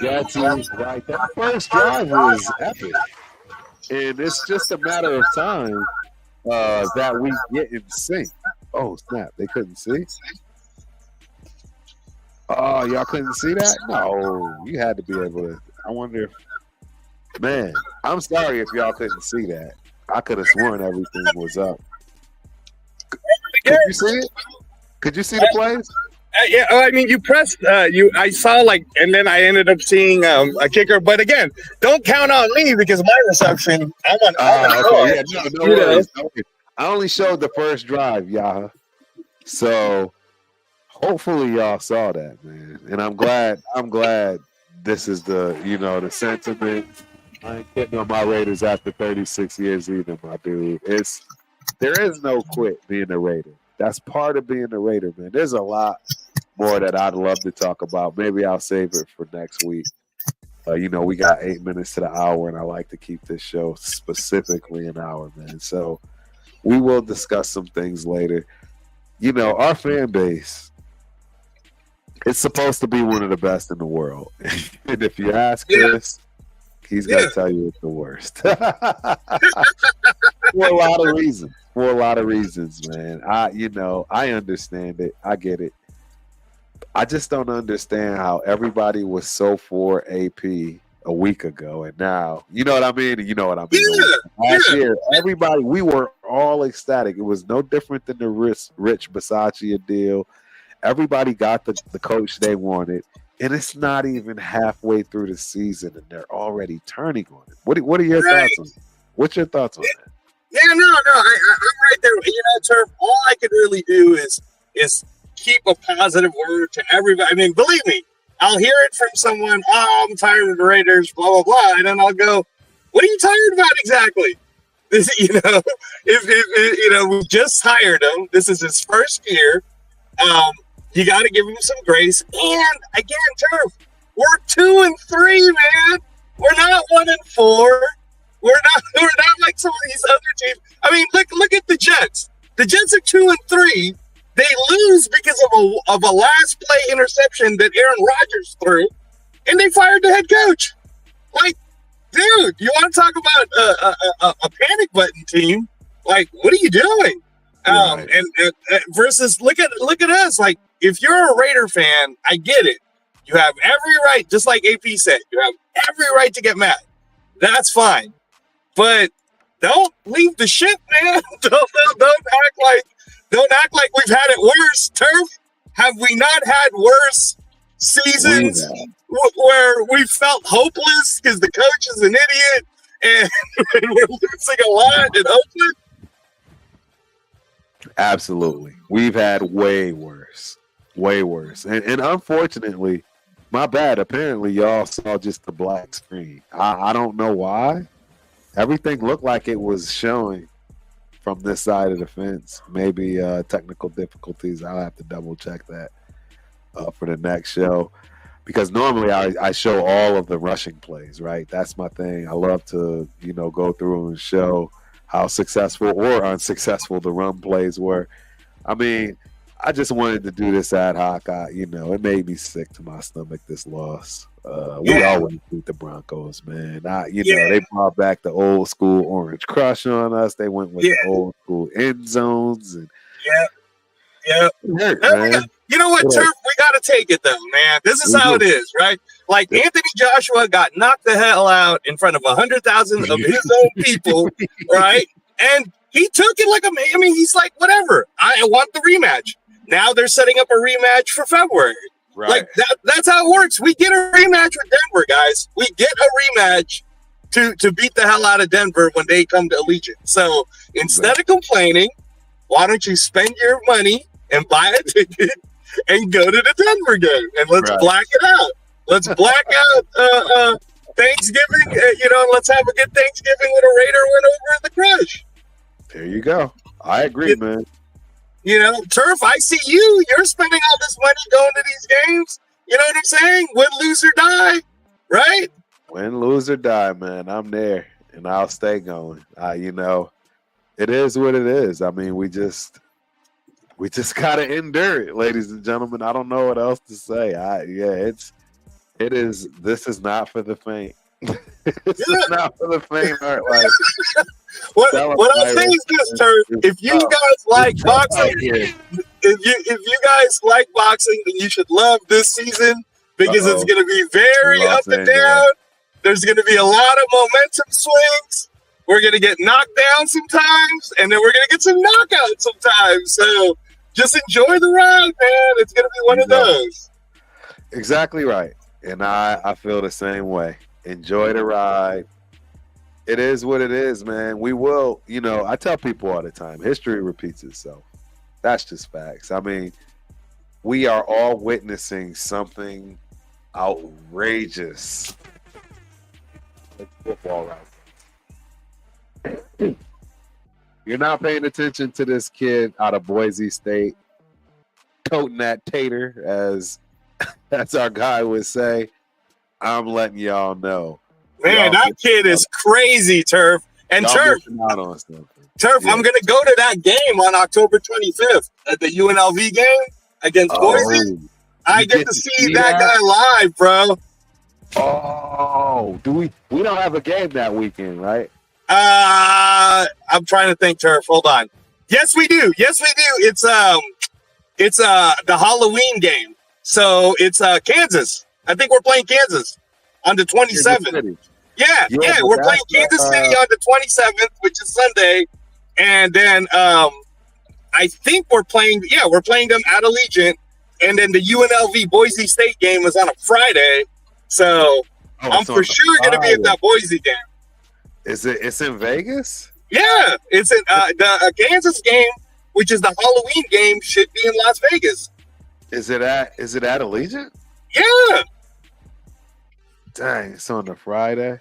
offense, right? That first drive was epic, and it's just a matter of time that we get in sync. Oh snap! They couldn't see. Oh, y'all couldn't see that? No, you had to be able to. I wonder if, man, I'm sorry if y'all couldn't see that. I could have sworn everything was up. Could you see it? Could you see the plays? Yeah, I mean, you pressed. I saw and then I ended up seeing a kicker. But again, don't count on me because my reception. I'm on. Okay, yeah, no worries. Okay. I only showed the first drive, Yaha. So hopefully y'all saw that, man. And I'm glad this is the sentiment. I ain't getting on my Raiders after 36 years either, my dude. There is no quit being a Raider. That's part of being a Raider, man. There's a lot more that I'd love to talk about. Maybe I'll save it for next week. We got 8 minutes to the hour, and I like to keep this show specifically an hour, man. So we will discuss some things later. Our fan base, it's supposed to be one of the best in the world. And if you ask Chris, he's going to tell you it's the worst. For a lot of reasons, man. I understand it. I get it. I just don't understand how everybody was so for AP a week ago, and now, you know what I mean? You know what I mean? Last year, everybody, we were all ecstatic. It was no different than the Rich Bisaccia deal. Everybody got the coach they wanted, and it's not even halfway through the season, and they're already turning on it. What are your thoughts on it? What's your thoughts on that? Yeah, no, I'm right there. Turf, all I could really do is keep a positive word to everybody. I mean, believe me, I'll hear it from someone, I'm tired of the Raiders, blah, blah, blah. And then I'll go, what are you tired about exactly? If we just hired him. This is his first year. You got to give him some grace. And again, Turf, we're 2-3, man. We're not 1-4. We're not like some of these other teams. I mean, look at the Jets. The Jets are 2-3. They lose because of a last play interception that Aaron Rodgers threw, and they fired the head coach. Like, dude, you want to talk about a panic button team? Like, what are you doing? Right. And versus look at us. Like, if you're a Raider fan, I get it. You have every right, just like AP said, you have every right to get mad. That's fine, but don't leave the ship, man. Don't act like we've had it worse. Turf, have we not had worse seasons where we felt hopeless because the coach is an idiot and we're losing a lot in Oakland? Absolutely. We've had way worse. And unfortunately, my bad, apparently y'all saw just the black screen. I don't know why. Everything looked like it was showing from this side of the fence. Maybe technical difficulties. I'll have to double check that for the next show, because normally I show all of the rushing plays, right? That's my thing. I love to go through and show how successful or unsuccessful the run plays were. I mean, I just wanted to do this ad hoc. It made me sick to my stomach, this loss. We always beat the Broncos, man. They brought back the old school Orange Crush on us. They went with the old school end zones. And man. You know what, Turf? We got to take it, though, man. This is how it is, right? Like, Anthony Joshua got knocked the hell out in front of 100,000 of his own people, right? And he took it he's like, whatever. I want the rematch. Now they're setting up a rematch for February. Right. Like, that's how it works. We get a rematch with Denver, guys. We get a rematch to beat the hell out of Denver when they come to Allegiant. So instead of complaining, why don't you spend your money and buy a ticket and go to the Denver game, and let's black it out. Let's black out Thanksgiving. Let's have a good Thanksgiving with a Raider win over the Crush. There you go. I agree, man. Turf, I see you. You're spending all this money going to these games. You know what I'm saying? Win, lose, or die, right? Win, lose, or die, man. I'm there, and I'll stay going. It is what it is. I mean, we just gotta endure it, ladies and gentlemen. I don't know what else to say. It is. This is not for the faint. This is not for the faint heart. Like, what I'll say is this, Turf. If you guys like boxing, if you guys like boxing, then you should love this season because it's going to be very up and down. There's going to be a lot of momentum swings. We're going to get knocked down sometimes, and then we're going to get some knockouts sometimes. So just enjoy the ride, man. It's going to be one of those. Exactly right. And I feel the same way. Enjoy the ride. It is what it is, man. We will, I tell people all the time, history repeats itself. That's just facts. I mean, we are all witnessing something outrageous. It's football right. You're not paying attention to this kid out of Boise State, toting that tater, as our guy would say. I'm letting y'all know. Man, that kid is crazy, Turf. And Turf, I'm going to go to that game on October 25th at the UNLV game against Boise. I get to see that guy live, bro. Oh, we don't have a game that weekend, right? I'm trying to think, Turf. Hold on. Yes, we do. It's the Halloween game. So it's Kansas. I think we're playing Kansas on the 27th. Yeah, we're playing Kansas City on the 27th, which is Sunday. And then I think we're playing them at Allegiant. And then the UNLV Boise State game is on a Friday. So I'm for sure going to be at that Boise game. It's in Vegas? Yeah, it's in the Kansas game, which is the Halloween game, should be in Las Vegas. Is it at Allegiant? Yeah. Dang, it's on a Friday.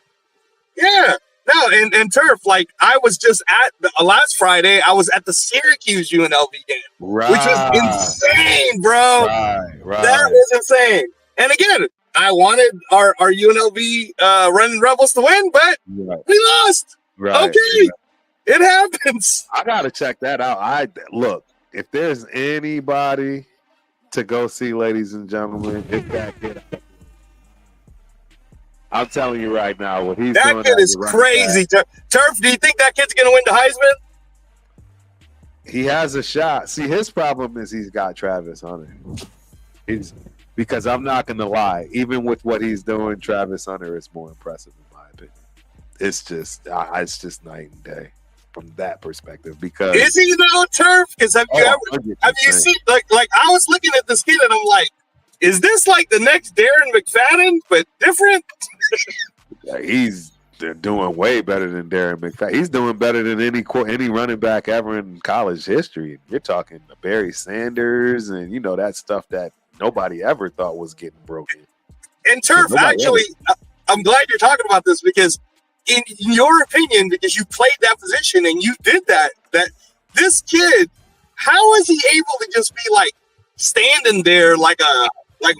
Yeah. No, and Turf, like I was just at last Friday, I was at the Syracuse UNLV game, which was insane, bro. Right. That was insane. And again, I wanted our UNLV running Rebels to win, but we lost. Right. Okay. Yeah. It happens. I gotta check that out. Look, if there's anybody to go see, ladies and gentlemen, it's that kid. I'm telling you right now, what he's doing. That kid is crazy. Turf, do you think that kid's going to win the Heisman? He has a shot. See, his problem is he's got Travis Hunter. Because I'm not going to lie, even with what he's doing, Travis Hunter is more impressive in my opinion. It's just night and day from that perspective. Because is he though, Turf? Because have you seen like I was looking at this kid and I'm like, is this like the next Darren McFadden, but different? He's doing way better than Darren McFadden. He's doing better than any running back ever in college history. You're talking Barry Sanders and that stuff that nobody ever thought was getting broken. And Turf, actually, I'm glad you're talking about this because in your opinion, because you played that position and you did that this kid, how is he able to just be like standing there like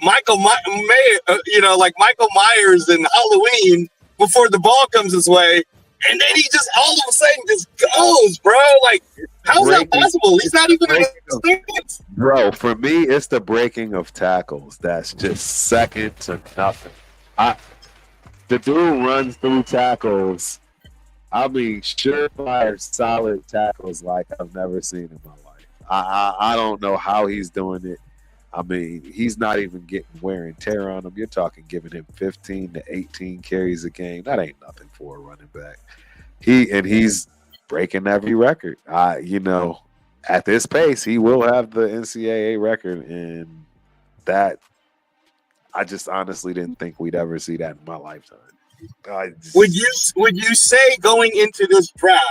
Michael Myers in Halloween before the ball comes his way, and then he just all of a sudden just goes, bro. Like, how's that possible? He's not even in stance. Bro, for me, it's the breaking of tackles. That's just second to nothing. The dude runs through tackles. I mean, surefire, solid tackles like I've never seen in my life. I don't know how he's doing it. I mean, he's not even getting wear and tear on him. You're talking giving him 15 to 18 carries a game. That ain't nothing for a running back. He's breaking every record. At this pace, he will have the NCAA record, and that I just honestly didn't think we'd ever see that in my lifetime. Would you say going into this draft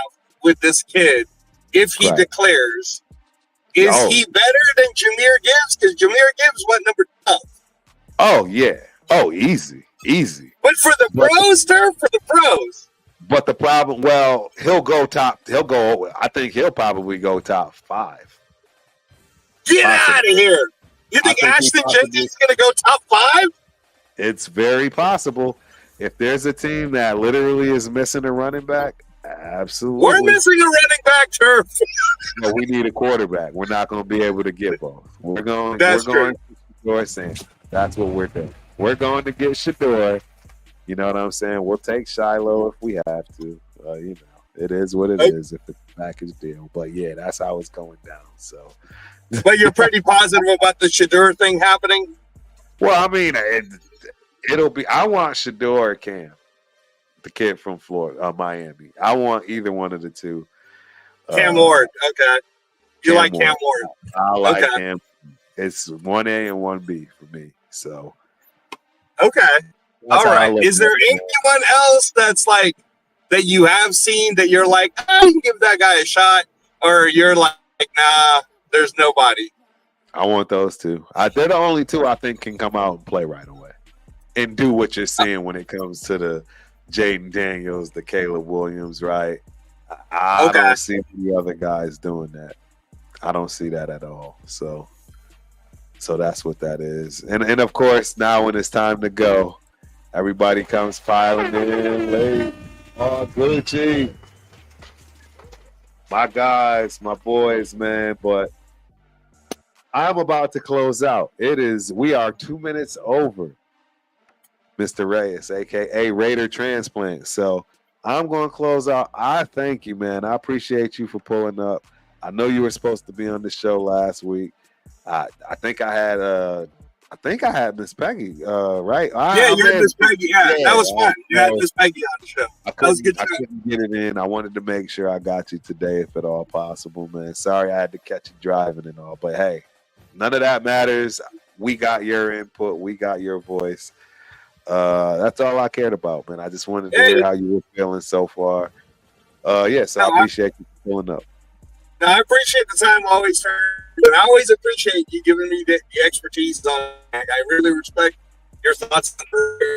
with this kid, if he declares, is he better than Jahmyr Gibbs? Because Jahmyr Gibbs went number 12. Oh, yeah. Oh, easy. But for the pros, Turf, for the pros. But the problem, I think he'll probably go top 5. Get out of here. You think Ashton Jenkins is going to go top 5? It's very possible. If there's a team that literally is missing a running back, Absolutely. We're missing a running back, Turf. No, we need a quarterback. We're not going to be able to get both. We're going true. to Shador Sanders. That's what we're doing. We're going to get Shador. You know what I'm saying? We'll take Shiloh if we have to. You know, it is what it is if it's a package deal. But yeah, that's how it's going down. So, but you're pretty positive about the Shador thing happening? Well, I mean, it'll be. I want Shador or Cam, the kid from Florida, Miami. I want either one of the two. Cam Ward. Okay. You like Ward. Cam Ward? I like Cam. It's 1A and 1B for me. So. Okay. That's all right. Is there anyone else that's like that you have seen that you're like, I can give that guy a shot, or you're like, nah, there's nobody? I want those two. They're the only two I think can come out and play right away and do what you're seeing when it comes to the Jaden Daniels, the Caleb Williams, right? I don't see the other guys doing that. I don't see that at all. So that's what that is. And of course, now when it's time to go, everybody comes piling in late. Oh, Gucci. My guys, my boys, man. But I'm about to close out. We are 2 minutes over, Mr. Reyes, a.k.a. Raider Transplant. So I'm going to close out. I thank you, man. I appreciate you for pulling up. I know you were supposed to be on the show last week. I think I had Miss Peggy, right? You had Miss Peggy. Yeah, that was fun. You had Miss Peggy on the show. That was good. I couldn't get it in. I wanted to make sure I got you today, if at all possible, man. Sorry I had to catch you driving and all, but hey, none of that matters. We got your input. We got your voice. That's all I cared about, man. I just wanted to hear how you were feeling so far. So I appreciate you pulling up. No, I appreciate the time always, and I always appreciate you giving me the expertise on it. I really respect your thoughts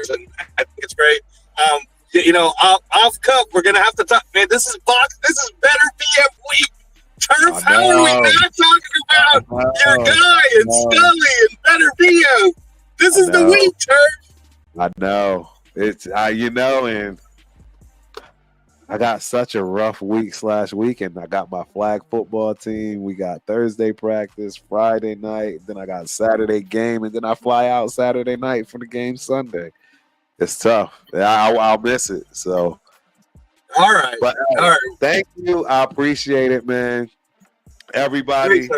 and I think it's great. Off cup, we're gonna have to talk. Man, this is better BF week. Turf, how are we not talking about your guy and Scully and better BF? This is the week, Turf. I know it's and I got such a rough week/weekend. I got my flag football team. We got Thursday practice, Friday night. Then I got Saturday game, and then I fly out Saturday night for the game Sunday. It's tough. I'll miss it. So, all right. But all right. Thank you. I appreciate it, man. Everybody,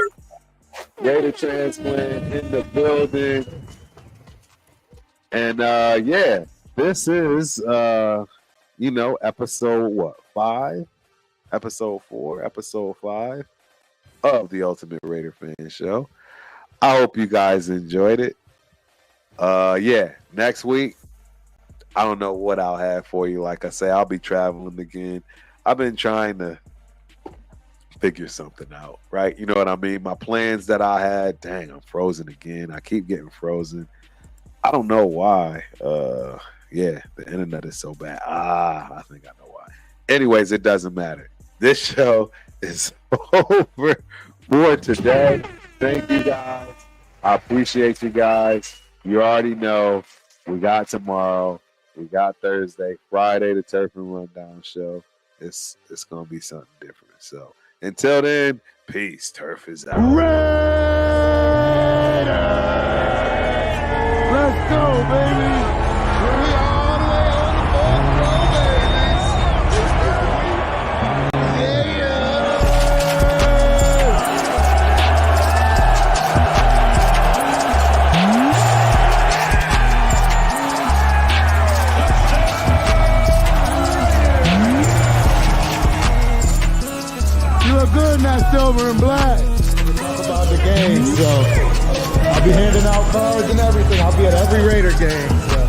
Raider Transplant in the building, and this is episode 5? Episode 4, episode 5 of the Ultimate Raider Fan Show. I hope you guys enjoyed it. Next week, I don't know what I'll have for you. Like I say, I'll be traveling again. I've been trying to figure something out, right? You know what I mean? My plans that I had, dang, I'm frozen again. I keep getting frozen. I don't know why. The internet is so bad. I think I know why. Anyways, it doesn't matter. This show is over for today. Thank you guys. I appreciate you guys. You already know we got tomorrow. We got Thursday, Friday, the Turf and Rundown show. It's going to be something different. So until then, peace. Turf is out. Let's go, baby. Good in that silver and black. Talk about the game, so I'll be handing out cards and everything. I'll be at every Raider game. So.